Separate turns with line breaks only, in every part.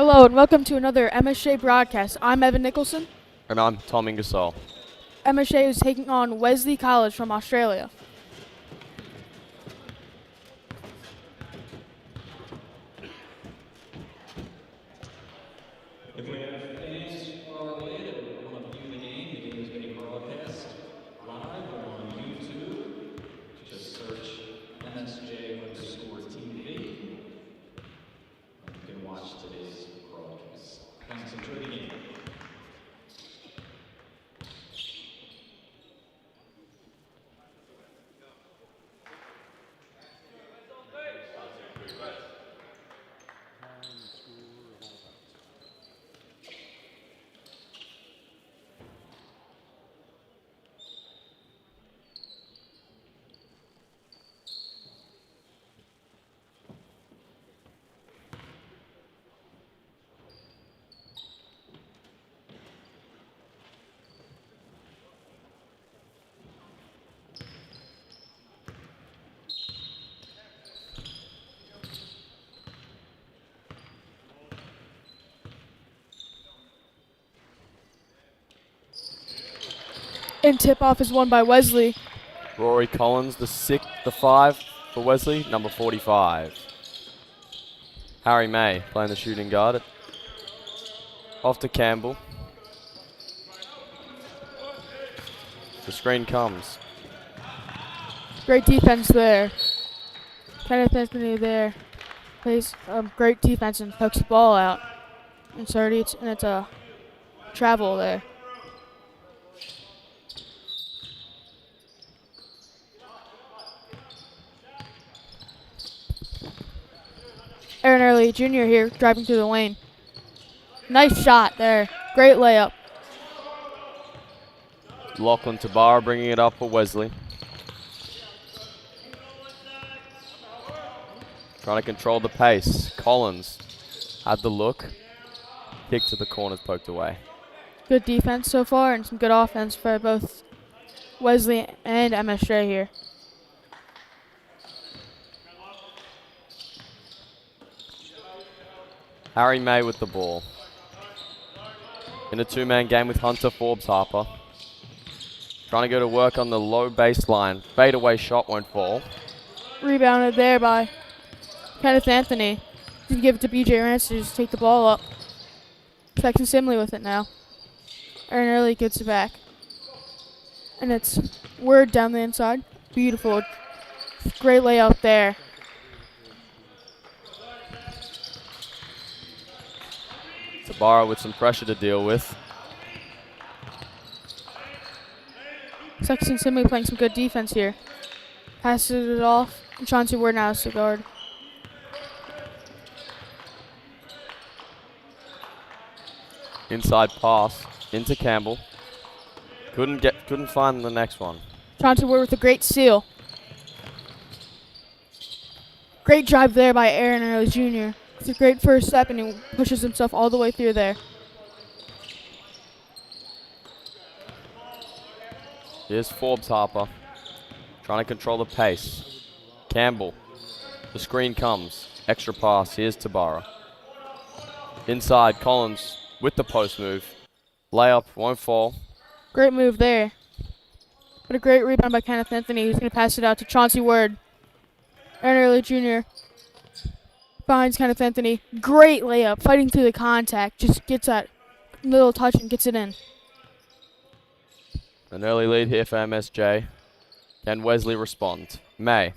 Hello and welcome to another MSJ broadcast. I'm Evan Nicholson.
And I'm Tom Ingersoll.
MSJ is taking on Wesley College from Australia.
If we have fans far away that want to view the game is being broadcast live on YouTube. Just search MSJ_TV. You can watch today's broadcast. Thanks, enjoy the game.
And tip-off is won by Wesley.
Rory Collins, the 5 for Wesley, number 45. Harry May playing the shooting guard. Off to Campbell. The screen comes.
Great defense there. Kenneth Anthony there plays great defense and pokes the ball out. And it's a travel there. Aaron Early Jr. here driving through the lane. Nice shot there. Great layup.
Lachlan Tabara bringing it up for Wesley. Trying to control the pace. Collins had the look. Kick to the corners, poked away.
Good defense so far and some good offense for both Wesley and MSJ here.
Harry May with the ball. In a two-man game with Hunter Forbes Harper. Trying to go to work on the low baseline. Fadeaway shot won't fall.
Rebounded there by Kenneth Anthony. Didn't give it to BJ Rance to just take the ball up. Sexton Simley with it now. Aaron Early gets it back. And it's Word down the inside. Beautiful. Great layout there.
Tabara with some pressure to deal with.
Sexton Simley playing some good defense here. Passes it off. And Chauncey Word now is the guard.
Inside pass into Campbell. Couldn't find the next one.
Chauncey Word with a great steal. Great drive there by Aaron Early Jr. It's a great first step, and he pushes himself all the way through there.
Here's Forbes Harper. Trying to control the pace. Campbell. The screen comes. Extra pass. Here's Tabara. Inside, Collins with the post move. Layup, won't fall.
Great move there. But a great rebound by Kenneth Anthony. He's going to pass it out to Chauncey Word. Aaron Early Jr. finds Kenneth Anthony. Great layup. Fighting through the contact. Just gets that little touch and gets it in.
An early lead here for MSJ. Can Wesley respond? May.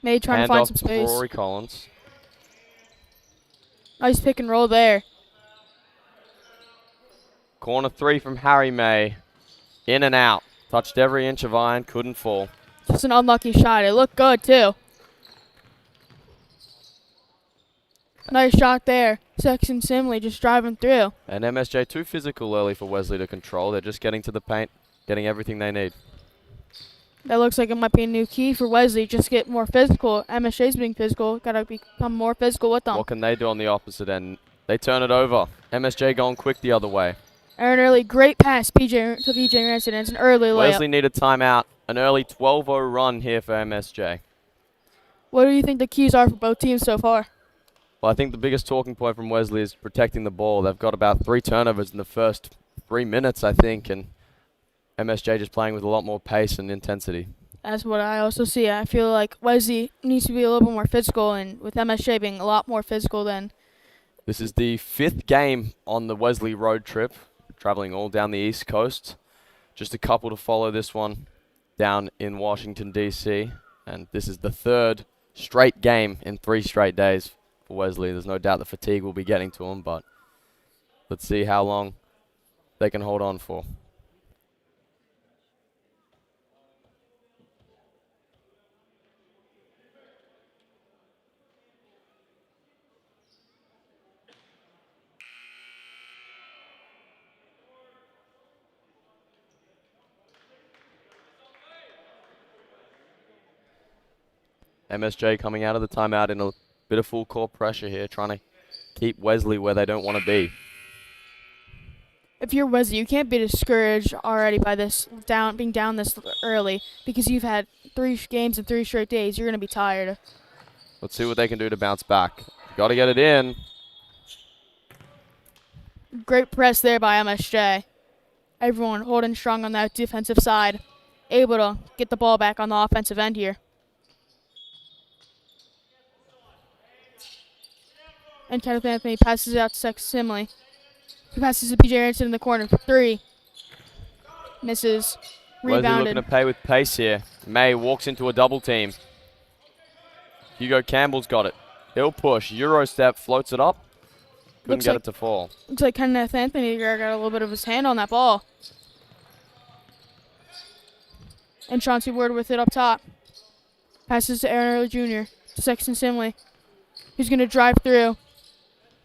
May trying to
Hand
find
off
some
to
space.
Rory Collins.
Nice pick and roll there.
Corner three from Harry May. In and out. Touched every inch of iron. Couldn't fall.
Just an unlucky shot. It looked good, too. Nice shot there. Sexton Simley just driving through.
And MSJ too physical early for Wesley to control. They're just getting to the paint, getting everything they need.
That looks like it might be a new key for Wesley. Just get more physical. MSJ's being physical. Got to become more physical with them.
What can they do on the opposite end? They turn it over. MSJ going quick the other way.
Aaron Early, great pass to BJ Ranson. It's an early layup.
Wesley need a timeout. An early 12-0 run here for MSJ.
What do you think the keys are for both teams so far?
Well, I think the biggest talking point from Wesley is protecting the ball. They've got about 3 turnovers in the first 3 minutes, I think, and MSJ just playing with a lot more pace and intensity.
That's what I also see. I feel like Wesley needs to be a little bit more physical, and with MSJ being a lot more physical than.
This is the 5th game on the Wesley road trip, traveling all down the East Coast. Just a couple to follow this one down in Washington, D.C., and this is the 3rd straight game in 3 straight days for Wesley. There's no doubt the fatigue will be getting to him, but let's see how long they can hold on for. MSJ coming out of the timeout in a bit of full court pressure here, trying to keep Wesley where they don't want to be.
If you're Wesley, you can't be discouraged already by this being down this early, because you've had 3 games in 3 straight days. You're going to be tired.
Let's see what they can do to bounce back. Got to get it in.
Great press there by MSJ. Everyone holding strong on that defensive side, able to get the ball back on the offensive end here. And Kenneth Anthony passes it out to Simley. He passes to B.J. Aronson in the corner for 3. Misses.
Wesley
Rebounded.
looking to play with pace here. May walks into a double team. Hugo Campbell's got it. He'll push. Euro step, floats it up. Couldn't get it to fall.
Looks like Kenneth Anthony got a little bit of his hand on that ball. And Chauncey Ward with it up top. Passes to Aaron Early Jr. to Sexton Simley. He's going to drive through.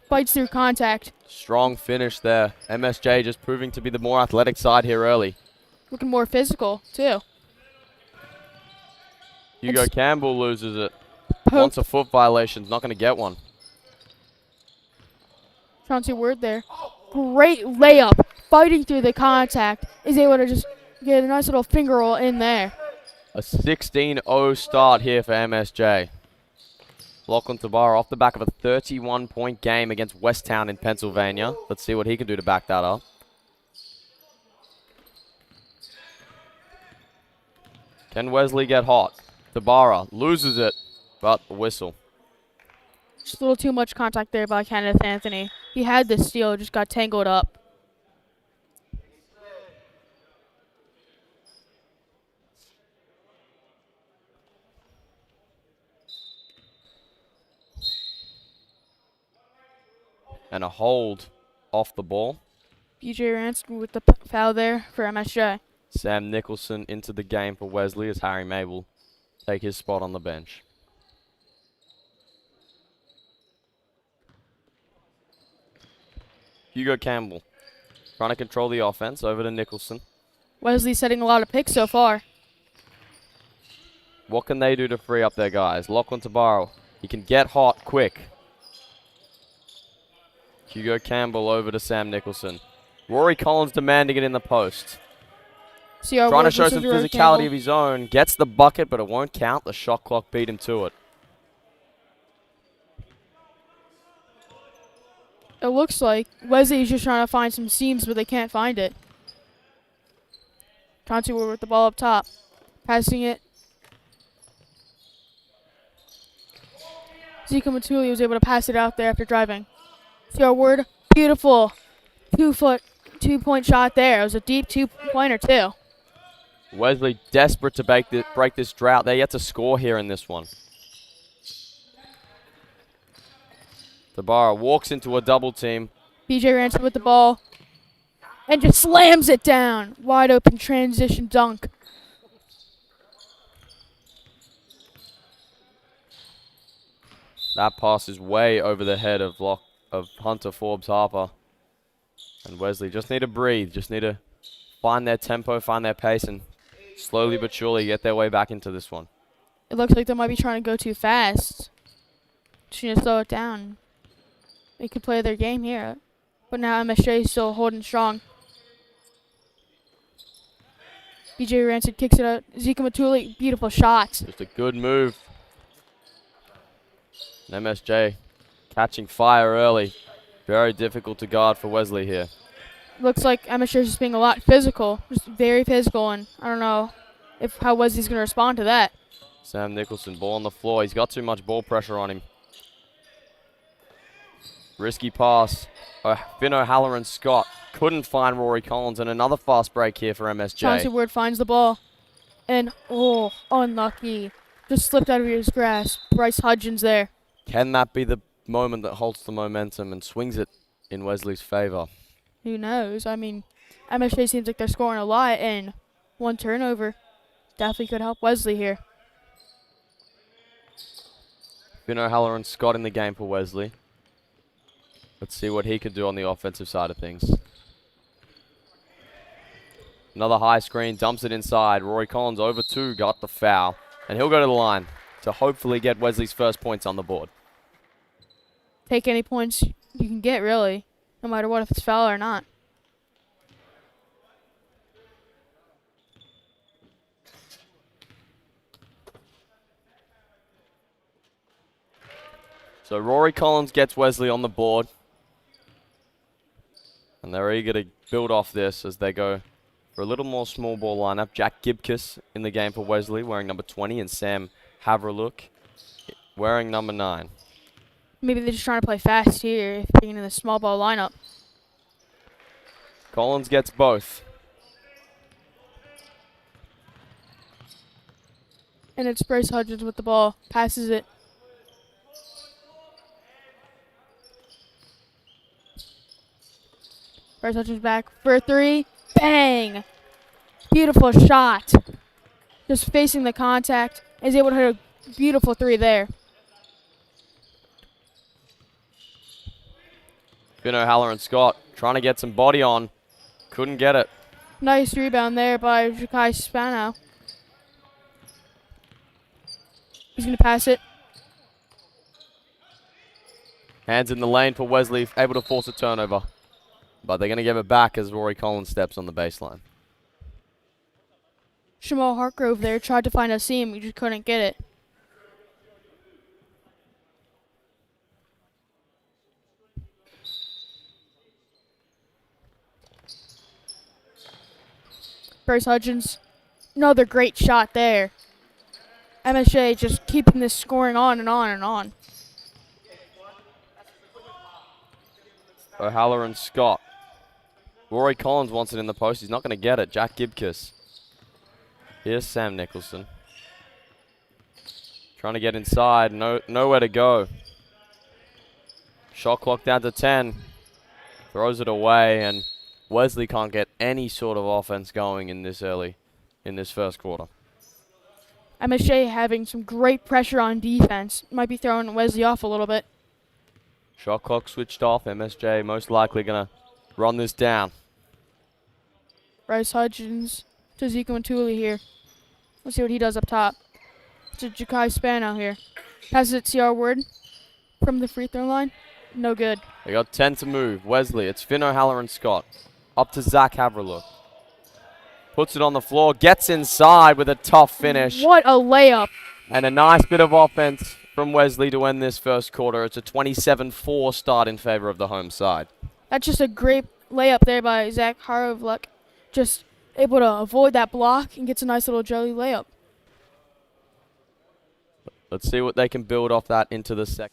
Fights through contact.
Strong finish there. MSJ just proving to be the more athletic side here early.
Looking more physical, too.
Hugo Campbell loses it. Wants a foot violation. Not going to get one.
Chauncey Ward there. Great layup. Fighting through the contact. Is able to just get a nice little finger roll in there.
A 16-0 start here for MSJ. Lachlan Tabara off the back of a 31-point game against Westtown in Pennsylvania. Let's see what he can do to back that up. Can Wesley get hot? Tabara loses it, but a whistle.
Just a little too much contact there by Kenneth Anthony. He had the steal, just got tangled up.
And a hold off the ball.
B.J. Aronson with the foul there for MSJ.
Sam Nicholson into the game for Wesley as Harry May will take his spot on the bench. Hugo Campbell trying to control the offense over to Nicholson.
Wesley setting a lot of picks so far.
What can they do to free up their guys? Lachlan Tabaro, he can get hot quick. Hugo Campbell over to Sam Nicholson. Rory Collins demanding it in the post. Trying to show some physicality of his own. Gets the bucket, but it won't count. The shot clock beat him to it.
It looks like Wesley's just trying to find some seams, but they can't find it. Chauncey Ward with the ball up top. Passing it. Zika Matuli was able to pass it out there after driving. Theo Ward, beautiful 2-point shot there. It was a deep 2-pointer too.
Wesley desperate to break this drought. They're yet to score here in this one. Tabara walks into a double team.
B.J. Aronson with the ball. And just slams it down. Wide open transition dunk.
That pass is way over the head of Hunter Forbes Harper. And Wesley just need to breathe. Just need to find their tempo, find their pace, and slowly but surely get their way back into this one.
It looks like they might be trying to go too fast. Just need to slow it down. They could play their game here. But now MSJ is still holding strong. B.J. Aronson kicks it out. Zika Matuli, beautiful shots.
Just a good move. And MSJ catching fire early. Very difficult to guard for Wesley here.
Looks like MSJ is just being a lot physical, just very physical, and I don't know how Wesley's going to respond to that.
Sam Nicholson, ball on the floor. He's got too much ball pressure on him. Risky pass. Finn O'Halloran Scott couldn't find Rory Collins, and another fast break here for MSJ.
Chauncey Ward finds the ball, and unlucky. Just slipped out of his grasp. Bryce Hudgens there.
Can that be the moment that halts the momentum and swings it in Wesley's favor?
Who knows? I mean, MSJ seems like they're scoring a lot, and one turnover definitely could help Wesley here.
Finn O'Halloran Scott in the game for Wesley. Let's see what he could do on the offensive side of things. Another high screen, dumps it inside. Rory Collins over 2, got the foul. And he'll go to the line to hopefully get Wesley's first points on the board.
Take any points you can get, really, no matter what, if it's foul or not.
So Rory Collins gets Wesley on the board. And they're eager to build off this as they go for a little more small ball lineup. Jack Gibkiss in the game for Wesley, wearing number 20, and Sam Havreluk wearing number 9.
Maybe they're just trying to play fast here, being in the small ball lineup.
Collins gets both.
And it's Bryce Hudgens with the ball. Passes it. Bryce Hudgens back for 3. Bang! Beautiful shot. Just facing the contact. Is able to hit a beautiful 3 there.
Finn O'Halloran Scott trying to get some body on. Couldn't get it.
Nice rebound there by Ja'Kai Spano. He's going to pass it.
Hands in the lane for Wesley, able to force a turnover. But they're going to give it back as Rory Collins steps on the baseline.
Shamal Hartgrove there tried to find a seam. He just couldn't get it. Bryce Hudgens, another great shot there. MSJ just keeping this scoring on and on and on.
O'Halloran Scott. Rory Collins wants it in the post. He's not going to get it. Jack Gibkiss. Here's Sam Nicholson. Trying to get inside. Nowhere to go. Shot clock down to 10. Throws it away, and Wesley can't get any sort of offense going in this first quarter.
MSJ having some great pressure on defense. Might be throwing Wesley off a little bit.
Shot clock switched off. MSJ most likely going to run this down.
Bryce Hudgens to Zeke Mantuli here. Let's see what he does up top. To Ja'Kai Spano here. Passes it to CR Word from the free throw line. No good.
They got 10 to move. Wesley, it's Finn O'Halloran Scott. Up to Zach Havreluk. Puts it on the floor. Gets inside with a tough finish.
What a layup.
And a nice bit of offense from Wesley to end this first quarter. It's a 27-4 start in favor of the home side.
That's just a great layup there by Zach Havreluk. Just able to avoid that block and gets a nice little jelly layup.
Let's see what they can build off that into the second.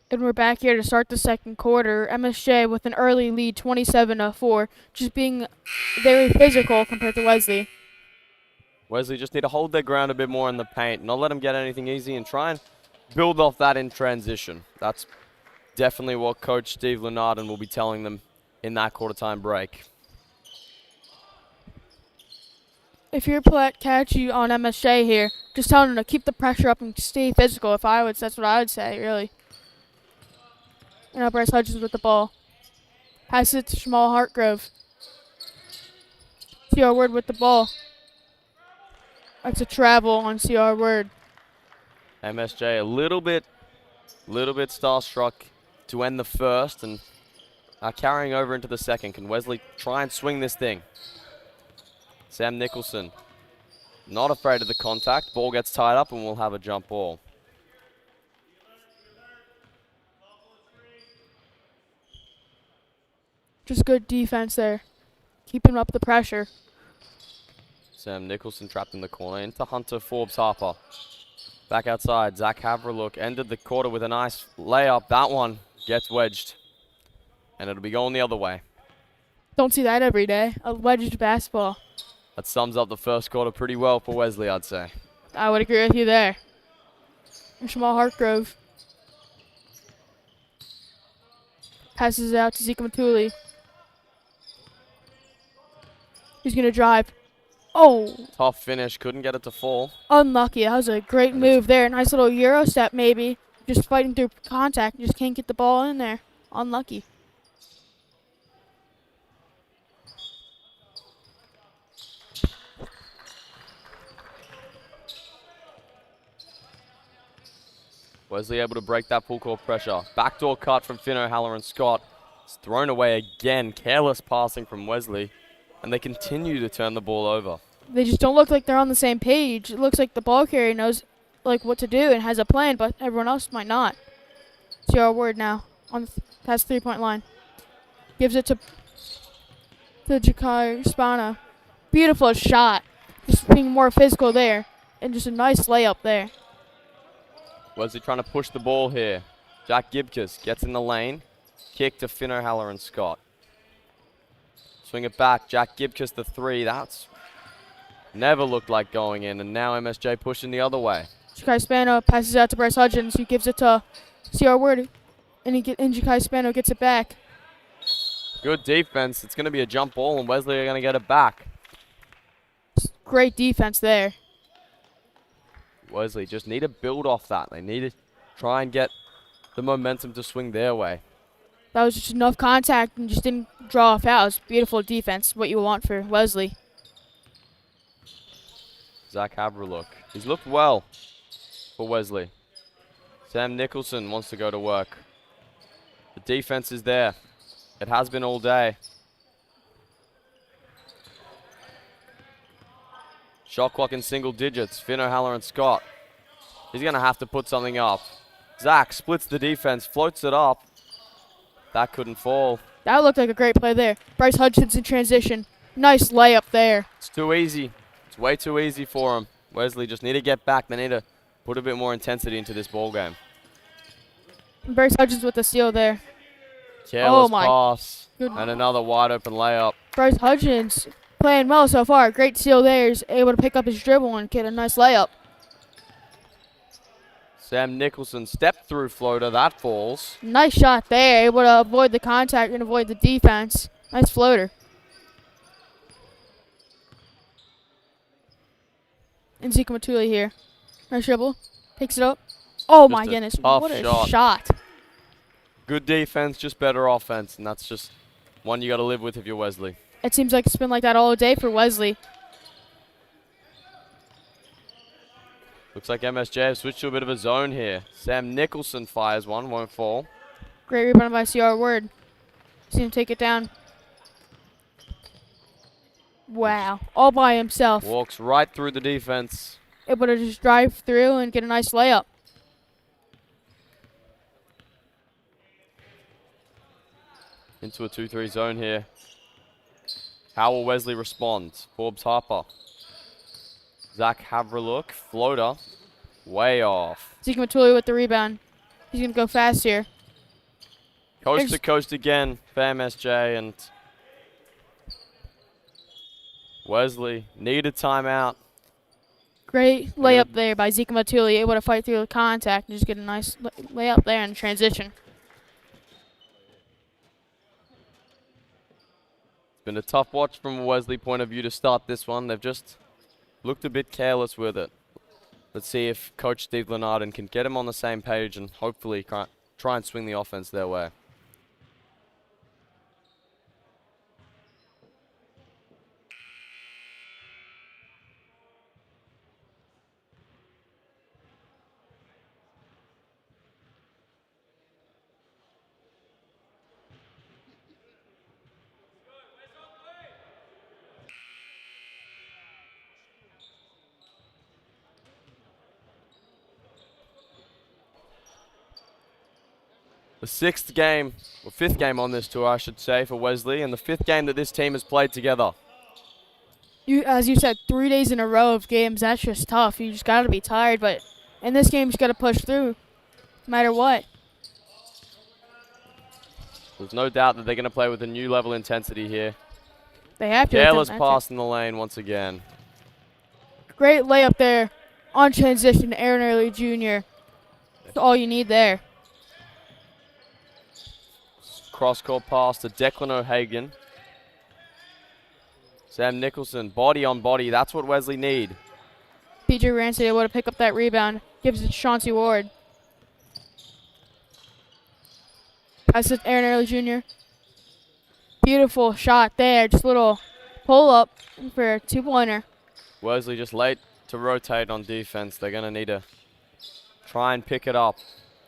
And we're back here to start the second quarter. MSJ with an early lead, 27-4, just being very physical compared to Wesley.
Wesley just need to hold their ground a bit more in the paint, not let them get anything easy, and try and build off that in transition. That's definitely what Coach Steve Lenardon will be telling them in that quarter-time break.
If you're catchy on MSJ here, just tell them to keep the pressure up and stay physical. That's what I would say, really. And now Bryce Hudgens with the ball. Passes it to Jamal Hartgrove. CR Word with the ball. That's a travel on CR Word.
MSJ a little bit starstruck to end the first and carrying over into the second. Can Wesley try and swing this thing? Sam Nicholson not afraid of the contact. Ball gets tied up and we'll have a jump ball.
Just good defense there. Keeping up the pressure.
Sam Nicholson trapped in the corner into Hunter Forbes Harper. Back outside, Zach Haverlook ended the quarter with a nice layup. That one gets wedged. And it'll be going the other way.
Don't see that every day. A wedged basketball.
That sums up the first quarter pretty well for Wesley, I'd say.
I would agree with you there. And Jamal Hartgrove passes it out to Zeke Matuli. He's going to drive. Oh,
Tough finish, couldn't get it to fall.
unlucky. That was a great move there. Nice little Euro step maybe. Just fighting through contact. Just can't get the ball in there. Unlucky.
Wesley able to break that full court pressure. Backdoor cut from Finn O'Halloran Scott. It's thrown away again. Careless passing from Wesley. And they continue to turn the ball over.
They just don't look like they're on the same page. It looks like the ball carrier knows what to do and has a plan, but everyone else might not. CR Word now on past 3-point line. Gives it to Jakai Spana. Beautiful shot. Just being more physical there. And just a nice layup there.
Wesley trying to push the ball here. Jack Gibcus gets in the lane. Kick to Finn O'Halloran Scott. Swing it back. Jack Gibcus the three. That's never looked like going in. And now MSJ pushing the other way.
Jakai Spano passes out to Bryce Hudgens, who gives it to CR Word. And Jakai Spano gets it back.
Good defense. It's going to be a jump ball, and Wesley are going to get it back.
Great defense there.
Wesley just need to build off that. They need to try and get the momentum to swing their way.
That was just enough contact and just didn't draw fouls. Beautiful defense, what you want for Wesley.
Zach Haverlook. He's looked well for Wesley. Sam Nicholson wants to go to work. The defense is there. It has been all day. Shot clock in single digits. Finn O'Halloran Scott. He's going to have to put something up. Zach splits the defense, floats it up. That couldn't fall.
That looked like a great play there. Bryce Hudgens in transition. Nice layup there.
It's too easy. It's way too easy for him. Wesley just need to get back. They need to put a bit more intensity into this ball game.
And Bryce Hudgens with the steal there.
Careless
my
pass.
goodness.
And another wide open layup.
Bryce Hudgens playing well so far. Great steal there. He's able to pick up his dribble and get a nice layup.
Sam Nicholson step through floater. That falls.
Nice shot there. Able to avoid the contact and avoid the defense. Nice floater. And Zeke Matuli here. Nice dribble. Picks it up. Oh, my
Just a
goodness.
tough
What a
shot.
shot.
Good defense, just better offense. And that's just one you got to live with if you're Wesley.
It seems like it's been like that all day for Wesley.
Looks like MSJ have switched to a bit of a zone here. Sam Nicholson fires one, won't fall.
Great rebound by CR Word. See him take it down. Wow. All by himself.
Walks right through the defense.
Able to just drive through and get a nice layup.
Into a 2-3 zone here. How will Wesley respond? Forbes Harper. Zach Haverlook, floater, way off.
Zeke Matuli with the rebound. He's going to go fast here.
Coast to coast again for MSJ, and Wesley need a timeout.
Great layup there by Zeke Matuli. Able to fight through the contact and just get a nice layup there in transition.
Been a tough watch from a Wesley point of view to start this one. They've just looked a bit careless with it. Let's see if Coach Steve Lenardin can get them on the same page and hopefully try and swing the offense their way. The fifth game on this tour, I should say, for Wesley, and the fifth game that this team has played together.
As you said, 3 days in a row of games, that's just tough. You just got to be tired, but in this game, you just got to push through, no matter what.
There's no doubt that they're going to play with a new level of intensity here.
They have to.
Careless pass in the lane once again.
Great layup there on transition to Aaron Early Jr. That's all you need there.
Cross-court pass to Declan O'Hagan. Sam Nicholson, body on body. That's what Wesley need.
BJ Rancid able to pick up that rebound. Gives it to Chauncey Ward. Pass it to Aaron Early Jr. Beautiful shot there. Just a little pull-up for a two-pointer.
Wesley just late to rotate on defense. They're going to need to try and pick it up.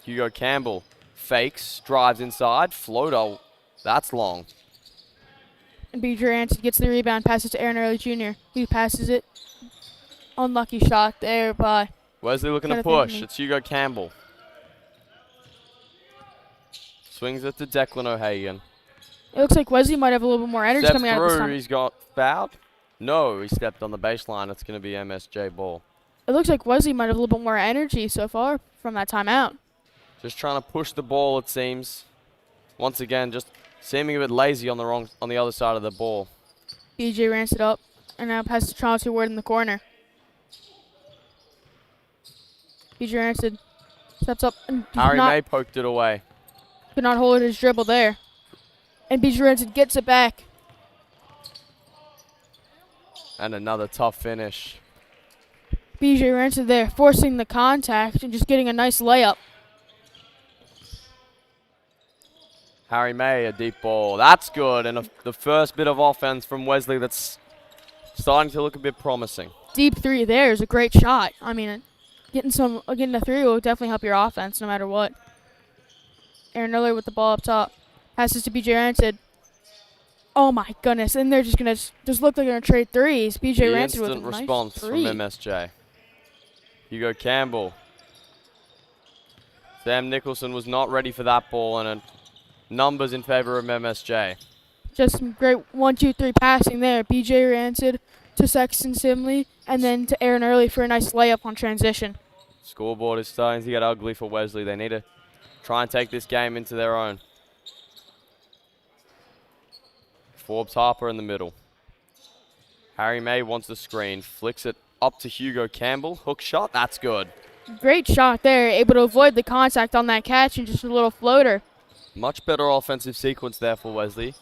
Hugo Campbell fakes, drives inside, floater. That's long.
And BJ Rancid gets the rebound, passes to Aaron Early Jr. He passes it. Unlucky shot there by
Wesley looking to push. It's Hugo Campbell. Swings it to Declan O'Hagan.
It looks like Wesley might have a little bit more energy
Steps
coming out of this
through,
time.
he's got fouled. No, he stepped on the baseline. It's going to be MSJ ball.
It looks like Wesley might have a little bit more energy so far from that timeout.
Just trying to push the ball, it seems. Once again, just seeming a bit lazy on the other side of the ball.
BJ Rancid up, and now passes to Chauncey Ward in the corner. BJ Rancid steps up and
Harry May poked it away.
could not hold his dribble there. And BJ Rancid gets it back.
And another tough finish.
BJ Rancid there, forcing the contact and just getting a nice layup.
Harry May, a deep ball. That's good. And the first bit of offense from Wesley that's starting to look a bit promising.
Deep three there is a great shot. I mean, getting a three will definitely help your offense no matter what. Aaron Early with the ball up top. Passes to BJ Rancid. Oh my goodness. And they're just going to just look like they're going to trade threes. BJ Rancid with a nice
response
three.
from MSJ. Hugo Campbell. Sam Nicholson was not ready for that ball, and numbers in favor of MSJ.
Just some great 1-2-3 passing there. BJ Rancid to Sexton Simley, and then to Aaron Early for a nice layup on transition.
Scoreboard is starting to get ugly for Wesley. They need to try and take this game into their own. Forbes Harper in the middle. Harry May wants the screen. Flicks it up to Hugo Campbell. Hook shot. That's good.
Great shot there. Able to avoid the contact on that catch and just a little floater.
Much better offensive sequence there for Wesley.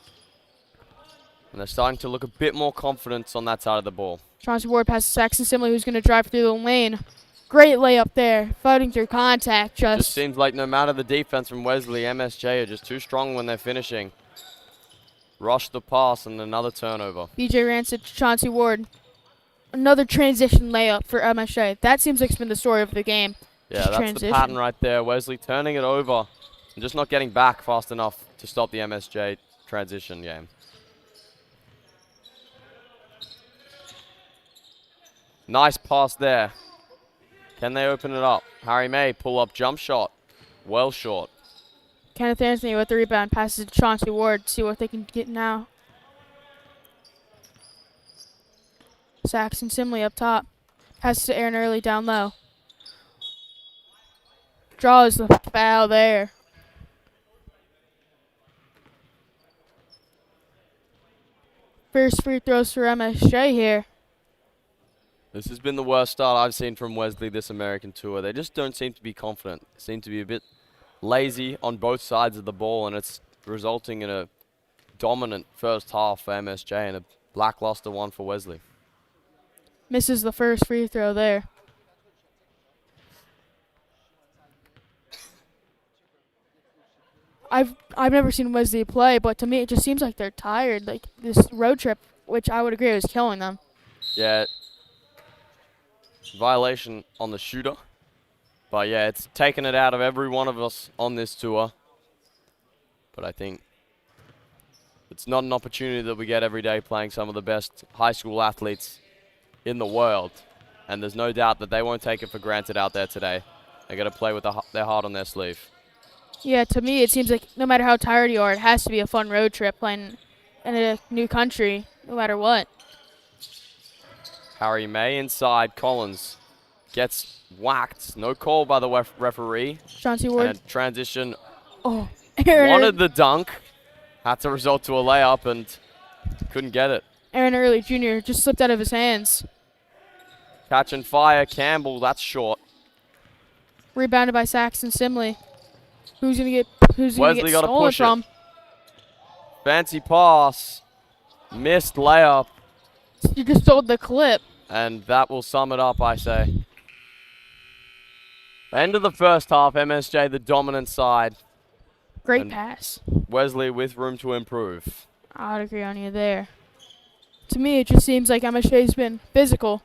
And they're starting to look a bit more confidence on that side of the ball.
Chauncey Ward passes Saxon Simley, who's going to drive through the lane. Great layup there. Fighting through contact.
Just seems like no matter the defense from Wesley, MSJ are just too strong when they're finishing. Rush the pass and another turnover.
BJ Rancid to Chauncey Ward. Another transition layup for MSJ. That seems like it's been the story of the game.
Yeah,
just
that's
transition.
the pattern right there. Wesley turning it over and just not getting back fast enough to stop the MSJ transition game. Nice pass there. Can they open it up? Harry May, pull-up jump shot. Well short.
Kenneth Anthony with the rebound. Passes to Chauncey Ward. See what they can get now. Saxon Simley up top. Passes to Aaron Early down low. Draws the foul there. First free throws for MSJ here.
This has been the worst start I've seen from Wesley this American tour. They just don't seem to be confident. They seem to be a bit lazy on both sides of the ball, and it's resulting in a dominant first half for MSJ and a lackluster one for Wesley.
Misses the first free throw there. I've never seen Wesley play, but to me it just seems like they're tired. Like this road trip, which I would agree was killing them.
Yeah, violation on the shooter. But yeah, it's taken it out of every one of us on this tour. But I think it's not an opportunity that we get every day playing some of the best high school athletes in the world. And there's no doubt that they won't take it for granted out there today. They're going to play with their heart on their sleeve.
Yeah, to me it seems like no matter how tired you are, it has to be a fun road trip playing in a new country, no matter what.
Harry May inside. Collins gets whacked. No call by the referee.
Chauncey Ward.
And transition.
Oh, Aaron.
Wanted the dunk. Had to result to a layup and couldn't get it.
Aaron Early Jr. just slipped out of his hands.
Catch and fire. Campbell, that's short.
Rebounded by Saxon Simley. Who's gonna get
Wesley got to
stolen
push
from?
it. Fancy pass. Missed layup.
You just stole the clip.
And that will sum it up, I say. End of the first half, MSJ the dominant side.
Great
And
pass.
Wesley with room to improve.
I'd agree on you there. To me, it just seems like MSJ's been physical.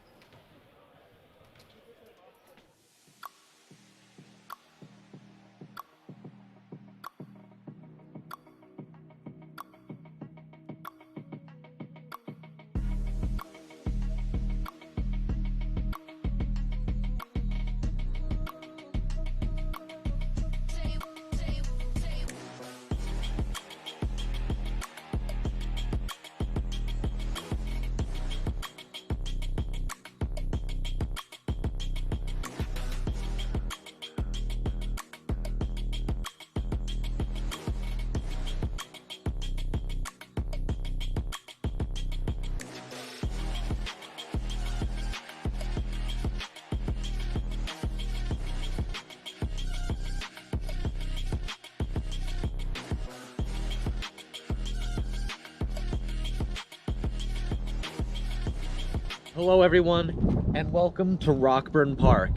Hello everyone, and welcome to Rockburn Park.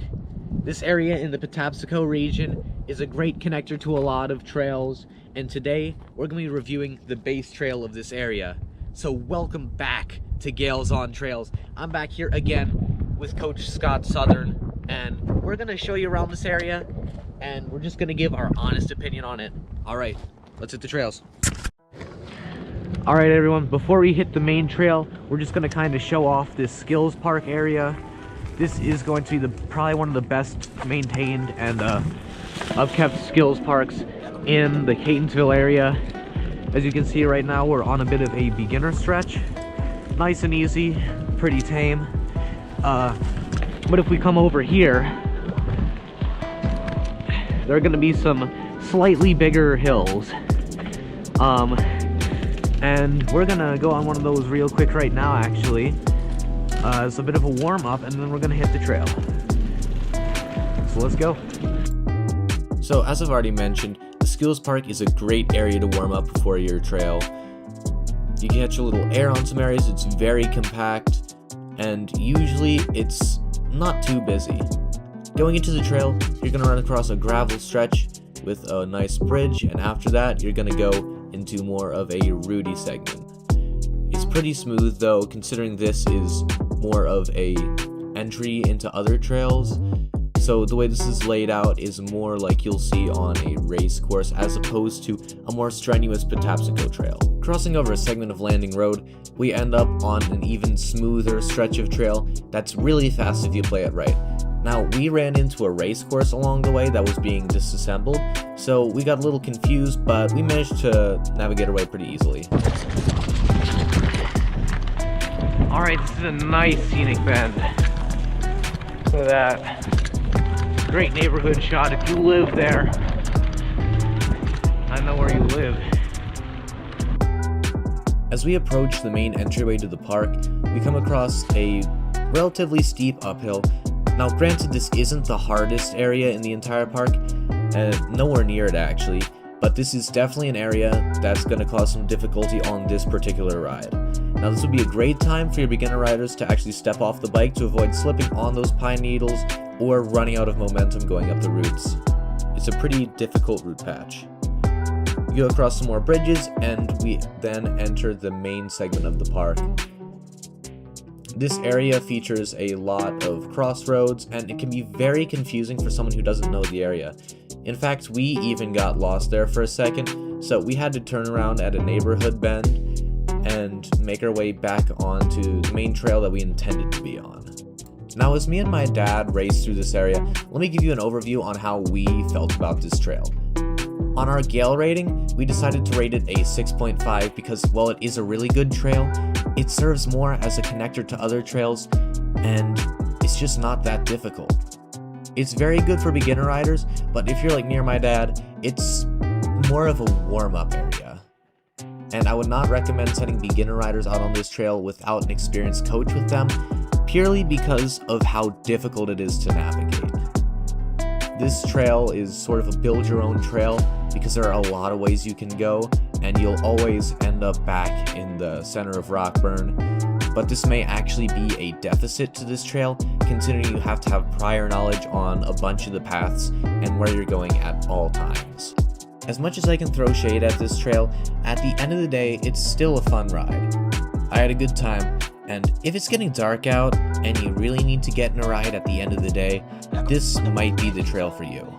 This area in the Patapsco region is a great connector to a lot of trails, and today we're going to be reviewing the base trail of this area. So welcome back to Gales on Trails. I'm back here again with Coach Scott Southern, and we're going to show you around this area, and we're just going to give our honest opinion on it. Alright, let's hit the trails. Alright everyone, before we hit the main trail, we're just going to kind of show off this Skills Park area. This is going to be probably one of the best maintained and upkept skills parks in the Catonsville area. As you can see right now, we're on a bit of a beginner stretch. Nice and easy, pretty tame. But if we come over here, there are going to be some slightly bigger hills. And we're gonna go on one of those real quick right now, actually. It's a bit of a warm-up, and then we're gonna hit the trail. So let's go.
So as I've already mentioned, the Skills Park is a great area to warm up before your trail. You can catch a little air on some areas, it's very compact, and usually it's not too busy. Going into the trail, you're gonna run across a gravel stretch with a nice bridge, and after that, you're gonna go into more of a rooty segment. It's pretty smooth though, considering this is more of a entry into other trails. So the way this is laid out is more like you'll see on a race course as opposed to a more strenuous Patapsco trail. Crossing over a segment of Landing Road, we end up on an even smoother stretch of trail that's really fast if you play it right. Now, we ran into a race course along the way that was being disassembled, so we got a little confused, but we managed to navigate our way pretty easily.
Alright, this is a nice scenic bend. Look at that. Great neighborhood shot if you live there. I know where you live.
As we approach the main entryway to the park, we come across a relatively steep uphill. Now granted, this isn't the hardest area in the entire park, nowhere near it actually, but this is definitely an area that's going to cause some difficulty on this particular ride. Now this would be a great time for your beginner riders to actually step off the bike to avoid slipping on those pine needles or running out of momentum going up the routes. It's a pretty difficult route patch. We go across some more bridges and we then enter the main segment of the park. This area features a lot of crossroads and it can be very confusing for someone who doesn't know the area. In fact, we even got lost there for a second, so we had to turn around at a neighborhood bend and make our way back onto the main trail that we intended to be on. Now, as me and my dad raced through this area, let me give you an overview on how we felt about this trail. On our Gale rating, we decided to rate it a 6.5 because while it is a really good trail, it serves more as a connector to other trails, and it's just not that difficult. It's very good for beginner riders, but if you're like me or my dad, it's more of a warm-up area. And I would not recommend sending beginner riders out on this trail without an experienced coach with them, purely because of how difficult it is to navigate. This trail is sort of a build-your-own trail because there are a lot of ways you can go, and you'll always end up back in the center of Rockburn. But this may actually be a deficit to this trail, considering you have to have prior knowledge on a bunch of the paths and where you're going at all times. As much as I can throw shade at this trail, at the end of the day, it's still a fun ride. I had a good time, and if it's getting dark out and you really need to get in a ride at the end of the day, this might be the trail for you.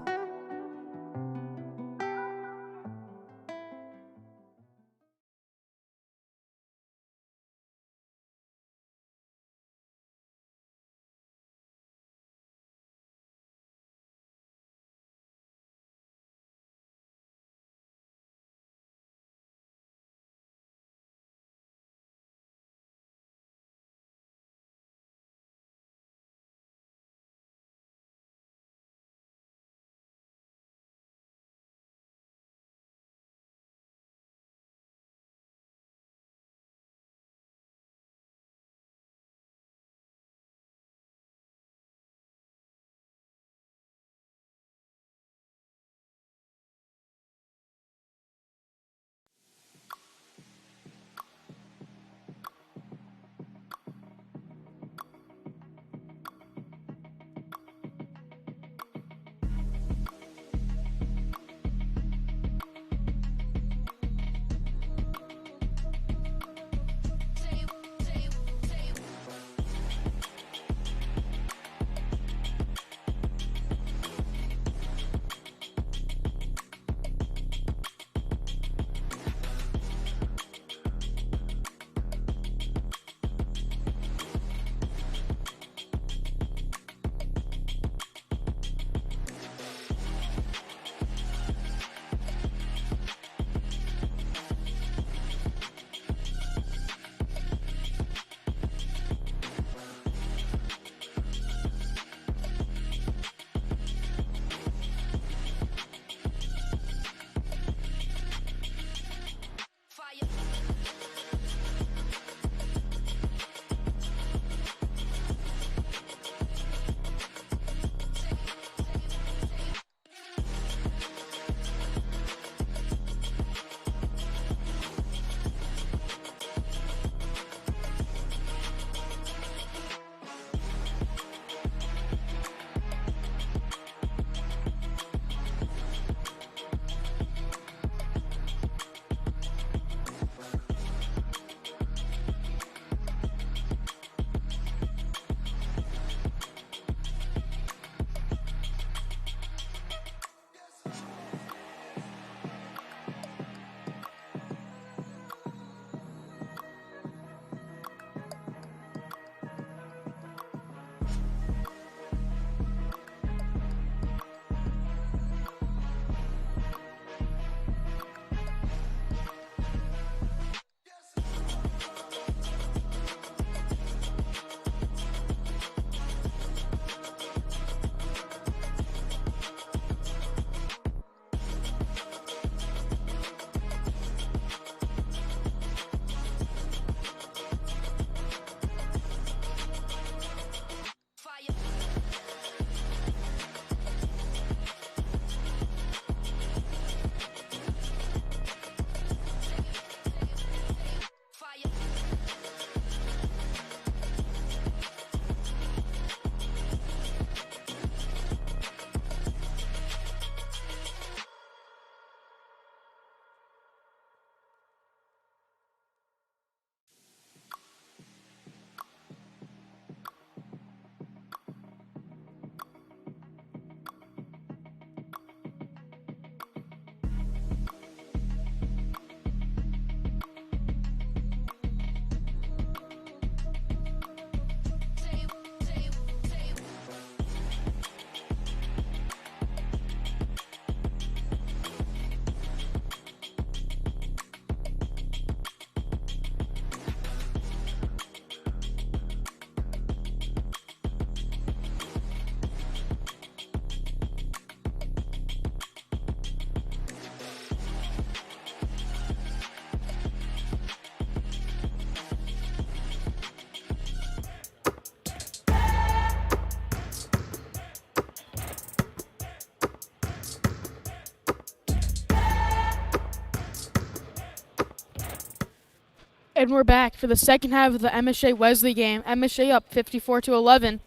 And we're back for the second half of the MSJ Wesley game. MSJ up 54-11.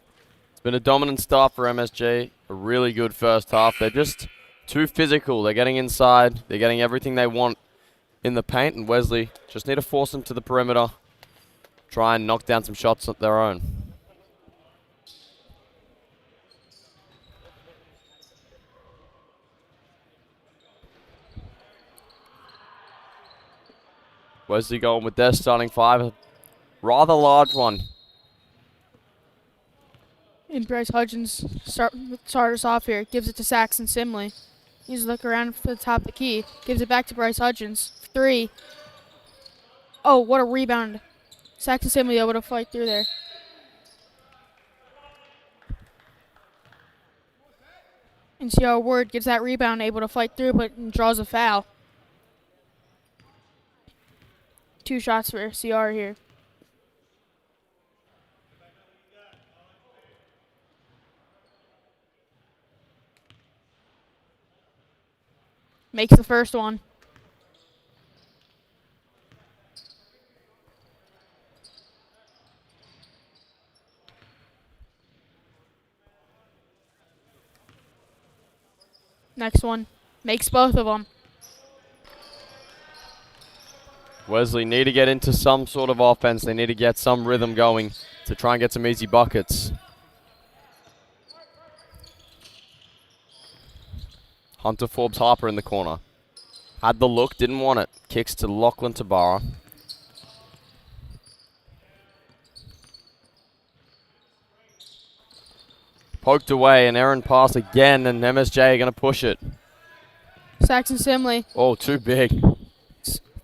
It's been a dominant start for MSJ. A really good first half. They're just too physical. They're getting inside. They're getting everything they want in the paint. And Wesley just need to force them to the perimeter. Try and knock down some shots of their own. Wesley going with their starting five. A rather large one.
And Bryce Hudgens start us off here. Gives it to Saxon Simley. He's looking around for the top of the key. Gives it back to Bryce Hudgens. 3. Oh, what a rebound. Saxon Simley able to fight through there. And C.R. Ward gets that rebound, able to fight through, but draws a foul. 2 shots for CR here. Makes the first one. Next one. Makes both of them.
Wesley need to get into some sort of offense. They need to get some rhythm going to try and get some easy buckets. Hunter Forbes Harper in the corner. Had the look, didn't want it. Kicks to Lachlan Tabara. Poked away, an errant pass again, and MSJ are going to push it.
Saxon Simley
Oh, too big.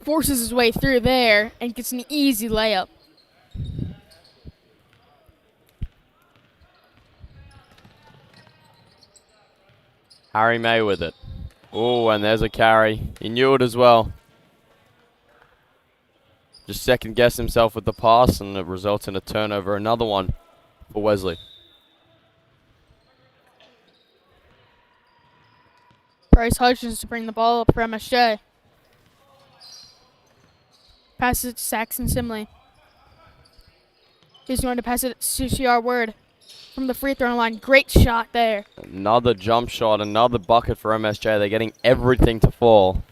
forces his way through there and gets an easy layup.
Harry May with it. Oh, and there's a carry. He knew it as well. Just second guessed himself with the pass, and it results in a turnover. Another one for Wesley.
Bryce Hudgens to bring the ball up for MSJ. Passes it to Saxon Simley. He's going to pass it to CR Word from the free throw line. Great shot there.
Another jump shot, another bucket for MSJ. They're getting everything to fall.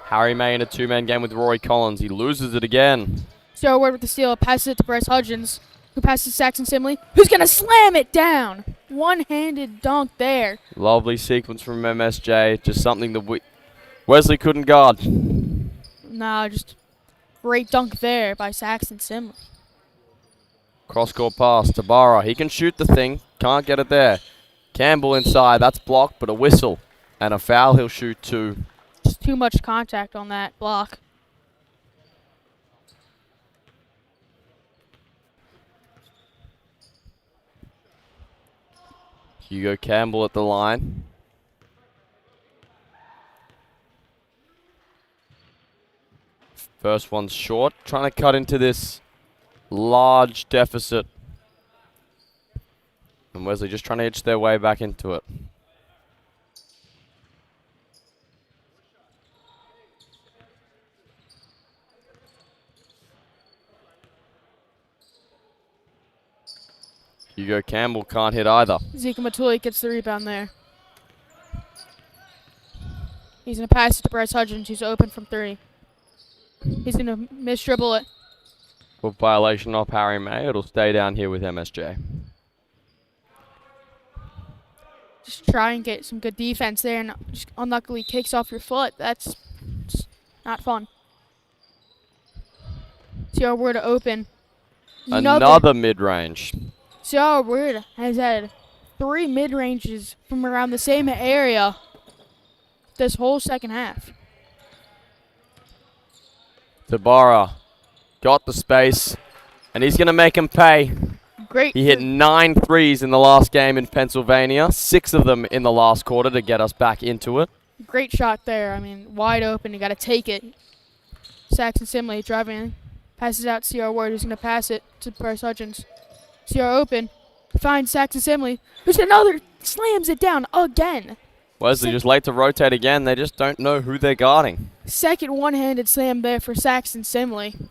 Harry May in a two-man game with Rory Collins. He loses it again.
CR Word with the steal. Passes it to Bryce Hudgens, who passes to Saxon Simley, who's going to slam it down. One-handed dunk there.
Lovely sequence from MSJ. Just something that Wesley couldn't guard.
No, just great dunk there by Saxon Simley.
Cross-court pass. Tabara. He can shoot the thing. Can't get it there. Campbell inside. That's blocked, but a whistle. And a foul. He'll shoot 2.
Just too much contact on that block.
Hugo Campbell at the line. First one's short. Trying to cut into this large deficit. And Wesley just trying to itch their way back into it. Hugo Campbell can't hit either.
Zeke Matuli gets the rebound there. He's going to pass it to Bryce Hudgens, who's open from 3. He's going to miss-dribble it.
Foot violation off Harry May. It'll stay down here with MSJ.
Just try and get some good defense there, and just unluckily kicks off your foot. That's just not fun. CR Word open.
Another mid-range.
CR Word has had 3 mid-ranges from around the same area this whole second half.
Tabara got the space, and he's going to make him pay.
Great.
He hit 9 threes in the last game in Pennsylvania, 6 of them in the last quarter to get us back into it.
Great shot there. I mean, wide open. You got to take it. Saxon Simley driving in. Passes out CR Ward, who's going to pass it to Bryce Hudgens. CR open. Finds Saxon Simley, who's another slams it down again.
Wesley just late to rotate again. They just don't know who they're guarding.
Second one-handed slam there for Saxon Simley.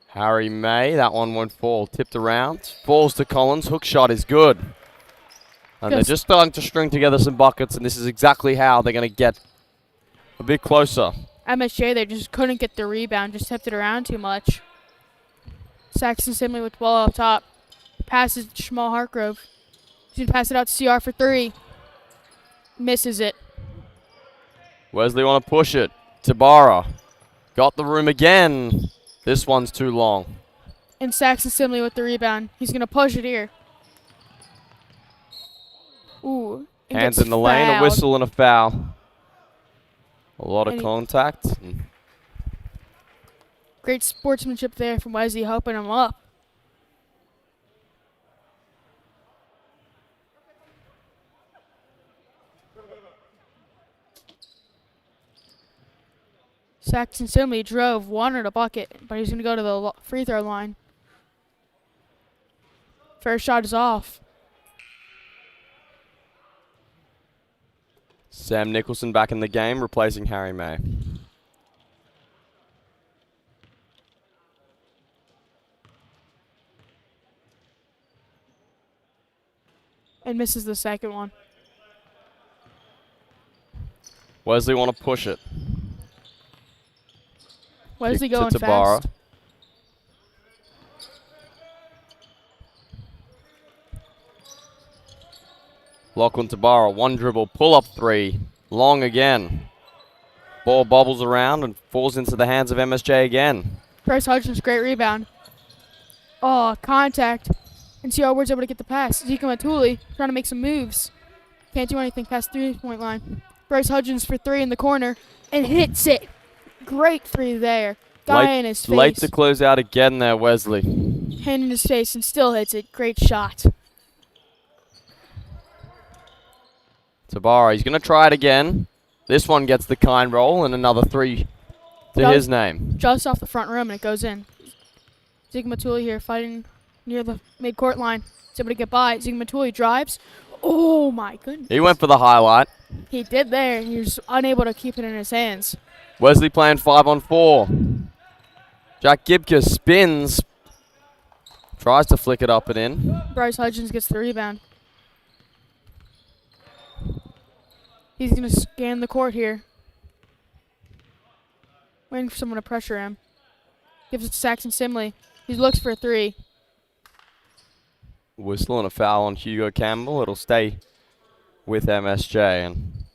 Harry May, that one won't fall. Tipped around. Falls to Collins. Hook shot is good. And they're just starting to string together some buckets, and this is exactly how they're going to get a bit closer.
MSJ, they just couldn't get the rebound, just tipped it around too much. Saxon Simley with the ball up top. Passes to Jamal Hartgrove. He's going to pass it out to CR for 3. Misses it.
Wesley want to push it. Tabara got the room again. This one's too long.
And Saxon Simley with the rebound. He's going to push it here. Ooh.
Hands in the lane, a whistle and a foul. A lot of
And
contact.
Great sportsmanship there from Wesley, helping him up. Saxon Simley drove, wanted a bucket, but he's going to go to the free throw line. First shot is off.
Sam Nicholson back in the game, replacing Harry May.
And misses the second one.
Wesley want to push it.
Wesley
Kick
going
to Tabara.
fast.
Lachlan Tabara, one dribble, pull up 3. Long again. Ball bobbles around and falls into the hands of MSJ again.
Bryce Hudgens, great rebound. Oh, contact. And CR Ward's able to get the pass. Zeke Matuli trying to make some moves. Can't do anything past 3-point line. Bryce Hudgens for 3 in the corner and hits it. Great 3 there. Guy in his face.
Late to close out again there, Wesley.
Hand in his face and still hits it. Great shot.
Tabara, he's going to try it again. This one gets the kind roll and another 3 to his name.
Just off the front rim and it goes in. Zeke Matuli here fighting near the mid-court line. He's able to get by. Zeke Matuli drives. Oh my goodness.
He went for the highlight.
He did there. He was unable to keep it in his hands.
Wesley playing 5-on-4. Jack Gibka spins. Tries to flick it up and in.
Bryce Hudgens gets the rebound. He's going to scan the court here. Waiting for someone to pressure him. Gives it to Saxon Simley. He looks for a 3.
Whistle and a foul on Hugo Campbell. It'll stay with MSJ. And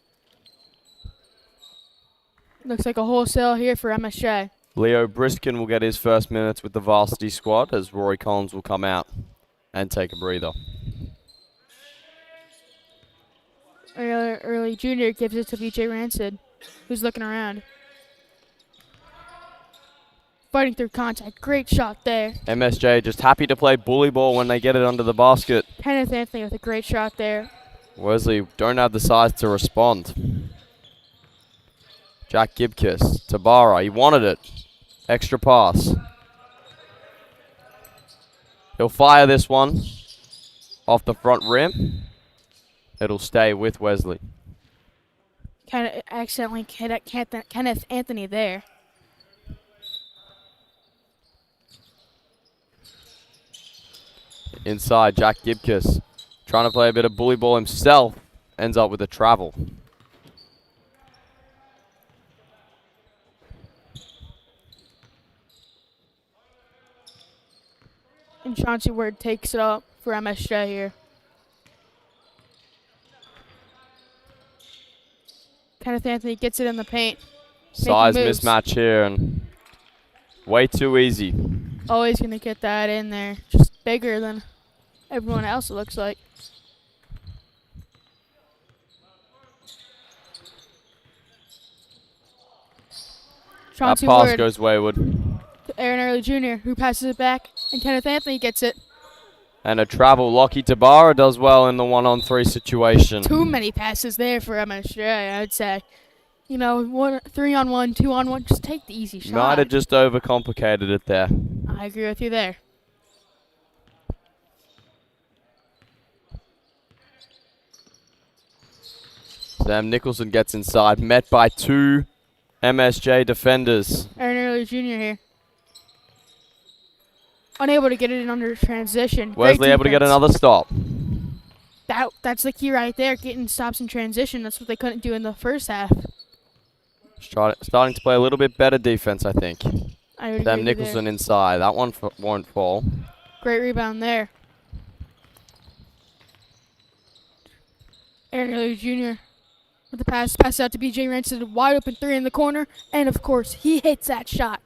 Looks like a wholesale here for MSJ.
Leo Briskin will get his first minutes with the varsity squad as Rory Collins will come out and take a breather.
Early Junior gives it to BJ Rancid, who's looking around. Fighting through contact. Great shot there.
MSJ just happy to play bully ball when they get it under the basket.
Kenneth Anthony with a great shot there.
Wesley don't have the size to respond. Jack Gibkiss, Tabara, he wanted it. Extra pass. He'll fire this one off the front rim. It'll stay with Wesley.
Kind of accidentally hit Kenneth Anthony there.
Inside, Jack Gibkiss trying to play a bit of bully ball himself. Ends up with a travel.
And Chauncey Ward takes it up for MSJ here. Kenneth Anthony gets it in the paint.
Size
moves.
mismatch here and way too easy.
Always going to get that in there. Just bigger than everyone else, it looks like.
That
Chauncey
pass
Ward
goes wayward.
to Aaron Early Jr., who passes it back, and Kenneth Anthony gets it.
And a travel. Lockie Tabara does well in the 1-on-3 situation.
Too many passes there for MSJ, I'd say. You know, 3-on-1, 2-on-1, just take the easy shot.
Might have just overcomplicated it there.
I agree with you there.
Sam Nicholson gets inside, met by two MSJ defenders.
Aaron Early Jr. here. Unable to get it in under transition. Great
Wesley able to get
defense.
another stop.
That's the key right there, getting stops in transition. That's what they couldn't do in the first half.
Starting to play a little bit better defense, I think.
I would
Sam
agree with you
Nicholson
there.
inside. That one won't fall.
Great rebound there. Aaron Early Jr. with the pass out to BJ Ranson, wide open three in the corner, and of course he hits that shot.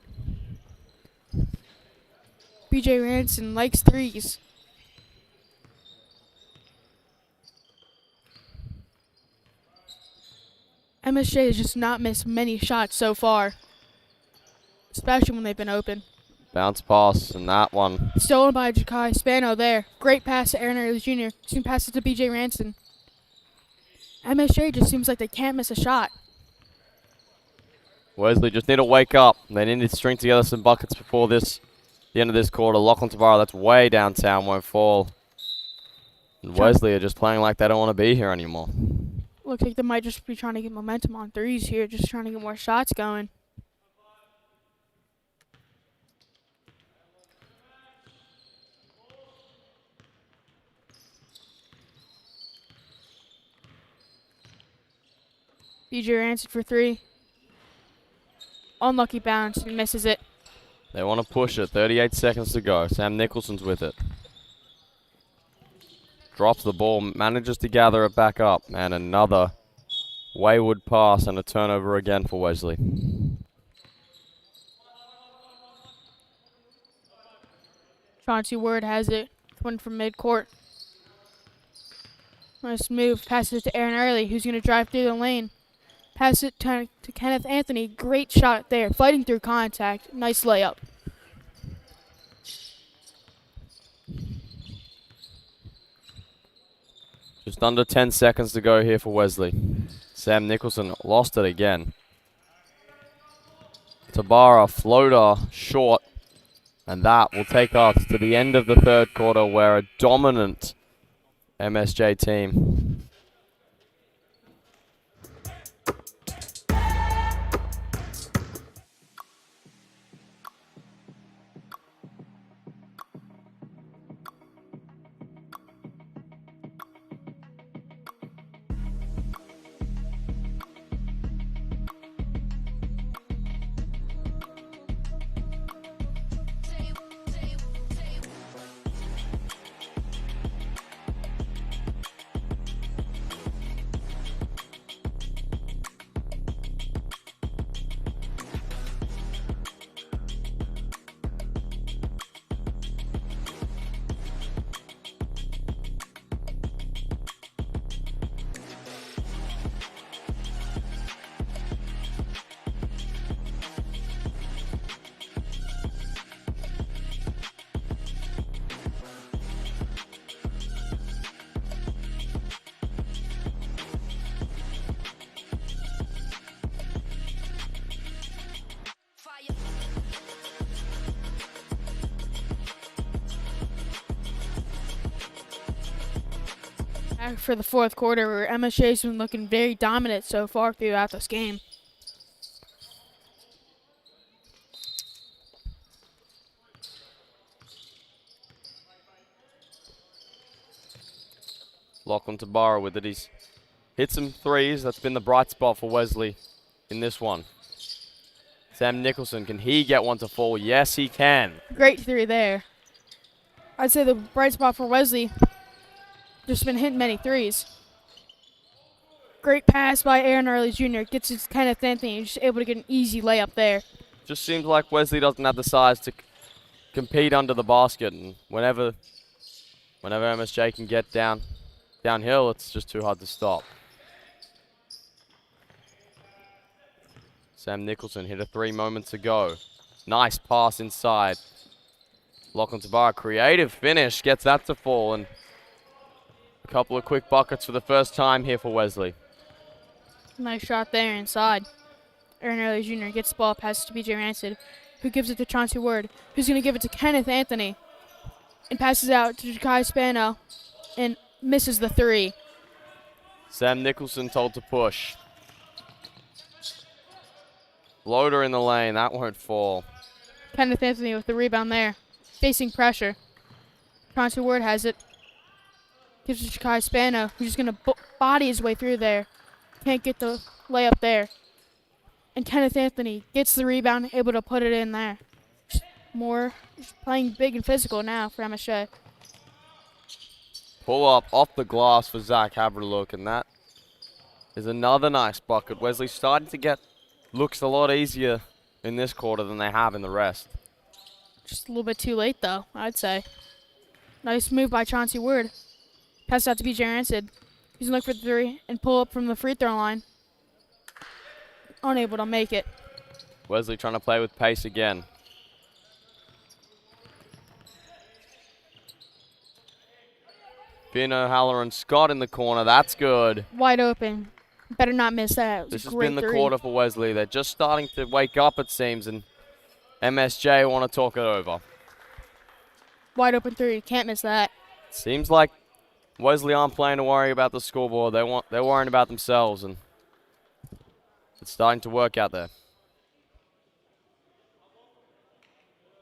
BJ Ranson likes threes. MSJ has just not missed many shots so far, especially when they've been open.
Bounce pass, and that one.
Stolen by Jakai Spano there. Great pass to Aaron Early Jr. Soon passes to BJ Ranson. MSJ just seems like they can't miss a shot.
Wesley just need to wake up. They need to string together some buckets before the end of this quarter. Lachlan Tavara, that's way downtown, won't fall. And Wesley are just playing like they don't want to be here anymore.
Looks like they might just be trying to get momentum on threes here, just trying to get more shots going. BJ Ranson for three. Unlucky bounce, he misses it.
They want to push it. 38 seconds to go. Sam Nicholson's with it. Drops the ball, manages to gather it back up. And another wayward pass and a turnover again for Wesley.
Chauncey Ward has it. One from midcourt. Nice move. Passes to Aaron Early, who's going to drive through the lane. Pass it to Kenneth Anthony. Great shot there. Fighting through contact. Nice layup.
Just under 10 seconds to go here for Wesley. Sam Nicholson lost it again. Tabara floater short. And that will take us to the end of the third quarter where a dominant MSJ team.
Back for the fourth quarter, where MSJ's been looking very dominant so far throughout this game.
Lachlan Tabara with it. He's hit some threes. That's been the bright spot for Wesley in this one. Sam Nicholson, can he get one to fall? Yes, he can.
Great three there. I'd say the bright spot for Wesley, just been hitting many threes. Great pass by Aaron Early Jr. Gets his Kenneth Anthony, just able to get an easy layup there.
Just seems like Wesley doesn't have the size to compete under the basket, and whenever MSJ can get downhill, it's just too hard to stop. Sam Nicholson hit a 3 moments ago. Nice pass inside. Lachlan Tabara, creative finish, gets that to fall, and a couple of quick buckets for the first time here for Wesley.
Nice shot there inside. Aaron Early Jr. gets the ball, passes to BJ Ranson, who gives it to Chauncey Ward, who's going to give it to Kenneth Anthony, and passes out to Ja'Kai Spano, and misses the three.
Sam Nicholson told to push. Floater in the lane, that won't fall.
Kenneth Anthony with the rebound there, facing pressure. Chauncey Ward has it. Gives it to Ja'Kai Spano, who's just going to body his way through there. Can't get the layup there. And Kenneth Anthony gets the rebound, able to put it in there. Just playing big and physical now for MSJ.
Pull up off the glass for Zach Haverlook, and that is another nice bucket. Wesley starting to get looks a lot easier in this quarter than they have in the rest.
Just a little bit too late, though, I'd say. Nice move by Chauncey Ward. Pass out to BJ Rancid. He's going to look for the three and pull up from the free throw line. Unable to make it.
Wesley trying to play with pace again. Pino, Haller, and Scott in the corner. That's good.
Wide open. Better not miss that.
This has
great
been the
three.
quarter for Wesley. They're just starting to wake up, it seems, and MSJ want to talk it over.
Wide open three. Can't miss that.
Seems like Wesley aren't playing to worry about the scoreboard. They're worrying about themselves, and it's starting to work out there.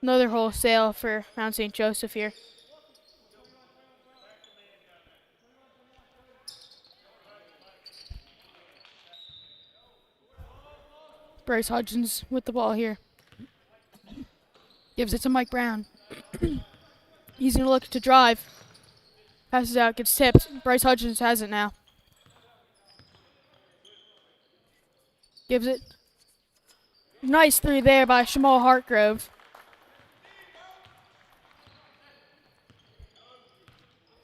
Another wholesale for Mount St. Joseph here. Bryce Hudgens with the ball here. Gives it to Mike Brown. He's going to look to drive. Passes out, gets tipped. Bryce Hudgens has it now. Gives it. Nice three there by Shamal Hartgrove.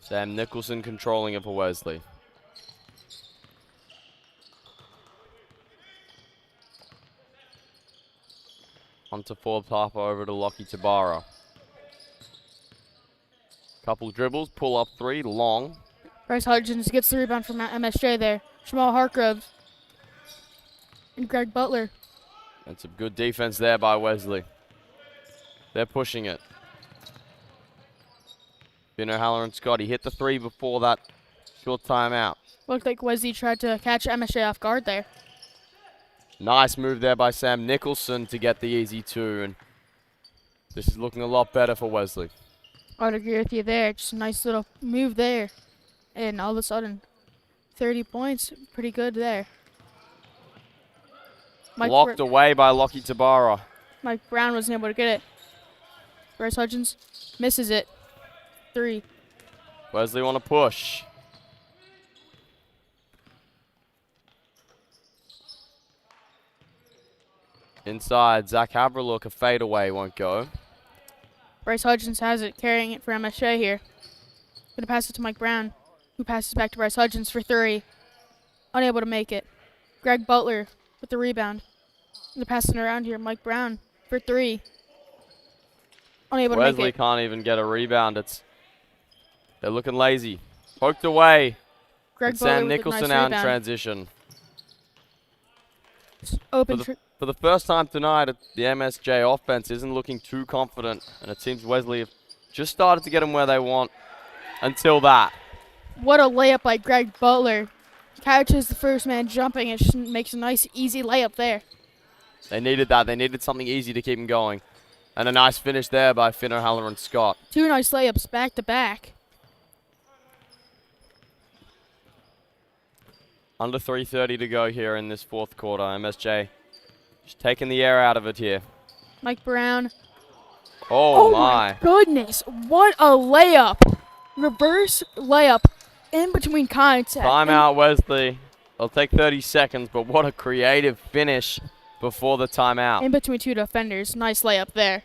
Sam Nicholson controlling it for Wesley. Onto Forbes Harper over to Lockie Tabara. Couple dribbles, pull up three, long.
Bryce Hudgens gets the rebound from MSJ there. Shamal Hartgrove. And Greg Butler.
And some good defense there by Wesley. They're pushing it. Bino, Haller, and Scotty hit the three before that short timeout.
Looked like Wesley tried to catch MSJ off guard there.
Nice move there by Sam Nicholson to get the easy two, and this is looking a lot better for Wesley.
I'd agree with you there. Just a nice little move there. And all of a sudden, 30 points. Pretty good there.
Blocked away by Lockie Tabara.
Mike Brown wasn't able to get it. Bryce Hudgens misses it. Three.
Wesley want to push. Inside, Zach Haverlook, a fadeaway won't go.
Bryce Hudgens has it, carrying it for MSJ here. Gonna pass it to Mike Brown, who passes back to Bryce Hudgens for three. Unable to make it. Greg Butler with the rebound. Gonna pass it around here. Mike Brown for three. Unable to make
Wesley
it.
can't even get a rebound. They're looking lazy. Poked away.
Greg
And
Butler
Sam
with a
Nicholson
nice
out in
rebound.
transition.
Open
For the first time tonight, the MSJ offense isn't looking too confident, and it seems Wesley have just started to get them where they want until that.
What a layup by Greg Butler. Catches the first man jumping and just makes a nice, easy layup there.
They needed that. They needed something easy to keep them going. And a nice finish there by Finno, Haller, and Scott.
Two nice layups back to back.
Under 3:30 to go here in this fourth quarter. MSJ just taking the air out of it here.
Mike Brown.
Oh my.
Goodness, what a layup. Reverse layup in between contact.
Timeout, Wesley. It'll take 30 seconds, but what a creative finish before the timeout.
In between two defenders. Nice layup there.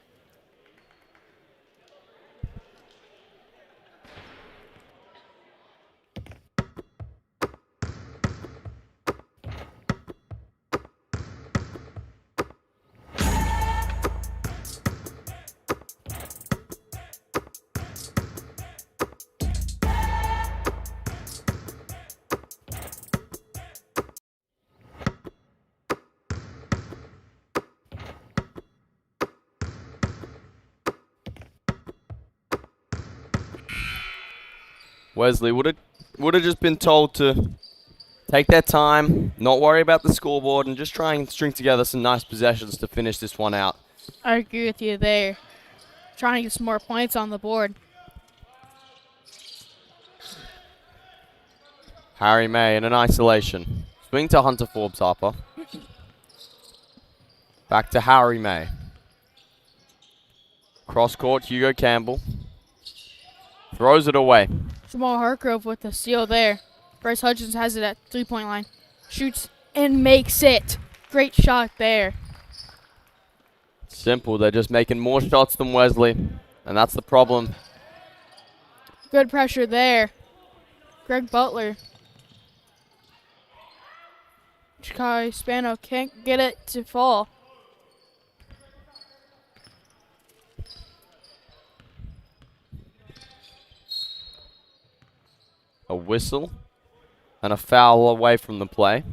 Wesley would have just been told to take their time, not worry about the scoreboard, and just try and string together some nice possessions to finish this one out.
I agree with you there. Trying to get some more points on the board.
Harry May in an isolation. Swing to Hunter Forbes Harper. Back to Harry May. Cross court, Hugo Campbell. Throws it away.
Jamal Hartgrove with the steal there. Bryce Hudgens has it at 3-point line. Shoots and makes it. Great shot there.
Simple, they're just making more shots than Wesley, and that's the problem.
Good pressure there. Greg Butler. Kai Spano can't get it to fall.
A whistle and a foul away from the play.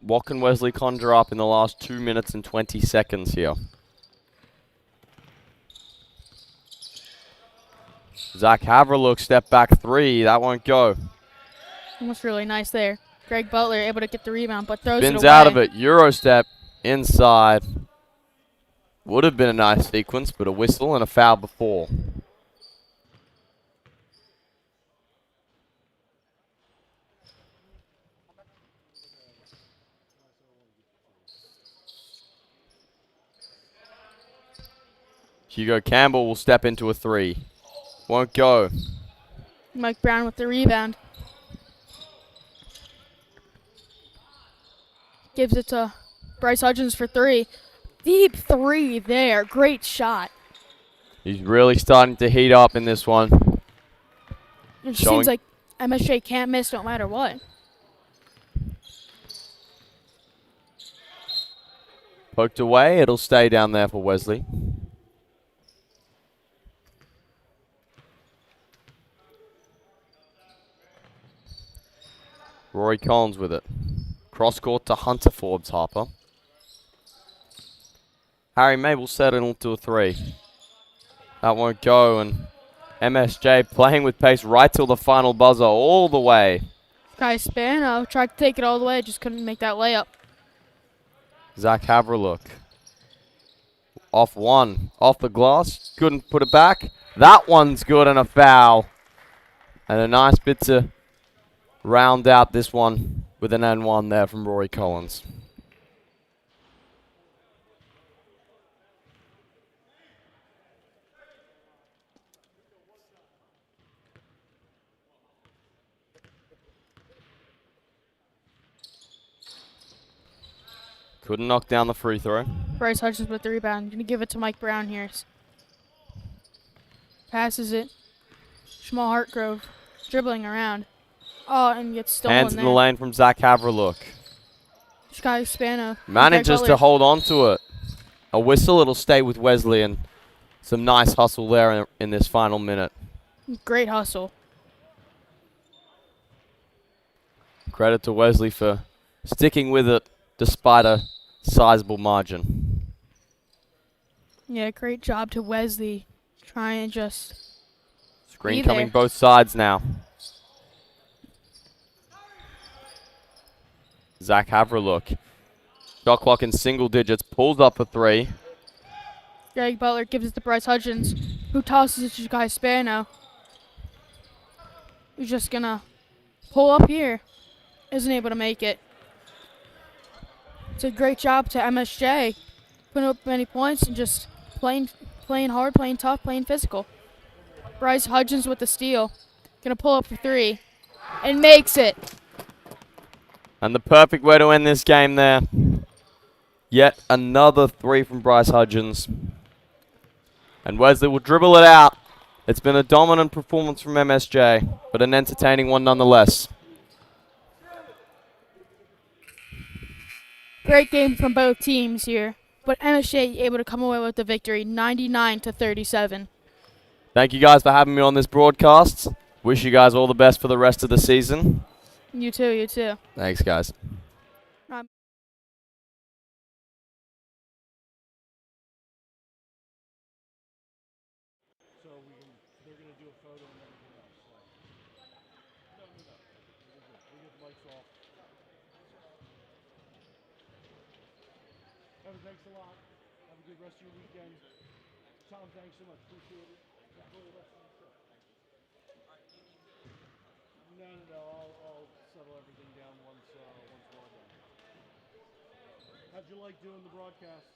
What can Wesley conjure up in the last 2 minutes and 20 seconds here? Zach Haverlook, step back three. That won't go.
Almost really nice there. Greg Butler able to get the rebound, but throws it
Spins
away.
out of it. Euro step inside. Would have been a nice sequence, but a whistle and a foul before. Hugo Campbell will step into a three. Won't go.
Mike Brown with the rebound. Gives it to Bryce Hudgens for three. Deep three there. Great shot.
He's really starting to heat up in this one.
It
Showing-
seems like MSJ can't miss no matter what.
Poked away. It'll stay down there for Wesley. Rory Collins with it. Cross court to Hunter Forbes Harper. Harry May will settle into a three. That won't go, and MSJ playing with pace right till the final buzzer all the way.
Kai Spano tried to take it all the way, just couldn't make that layup.
Zach Haverlook. Off one. Off the glass. Couldn't put it back. That one's good and a foul. And a nice bit to round out this one with an N1 there from Rory Collins. Couldn't knock down the free throw.
Bryce Hudgens with the rebound. Gonna give it to Mike Brown here. Passes it. Jamal Hartgrove dribbling around. Oh, and gets stolen
Hands in
there.
the lane from Zach Haverlook.
Kai Spano.
Manages
Greg
to
Butler.
hold on to it. A whistle, it'll stay with Wesley, and some nice hustle there in this final minute.
Great hustle.
Credit to Wesley for sticking with it despite a sizable margin.
Yeah, great job to Wesley. Try and just
Screen
Be
coming
there.
both sides now. Zach Haverlook. Shot clock in single digits. Pulls up a three.
Greg Butler gives it to Bryce Hudgens, who tosses it to Kai Spano. Who's just gonna pull up here. Isn't able to make it. It's a great job to MSJ. Putting up many points and just playing hard, playing tough, playing physical. Bryce Hudgens with the steal. Gonna pull up for three. And makes it.
And the perfect way to end this game there. Yet another three from Bryce Hudgens. And Wesley will dribble it out. It's been a dominant performance from MSJ, but an entertaining one nonetheless.
Great game from both teams here. But MSJ able to come away with the victory, 99-37.
Thank you guys for having me on this broadcast. Wish you guys all the best for the rest of the season.
You too, you too.
Thanks, guys.
all. Evan, thanks a lot. Have a good rest of your weekend. Tom, thanks so much. Appreciate it. Enjoy the rest of the show. No. I'll settle everything down once we're all done. How'd you like doing the broadcast?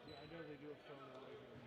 Yeah, I know they do a photo right here.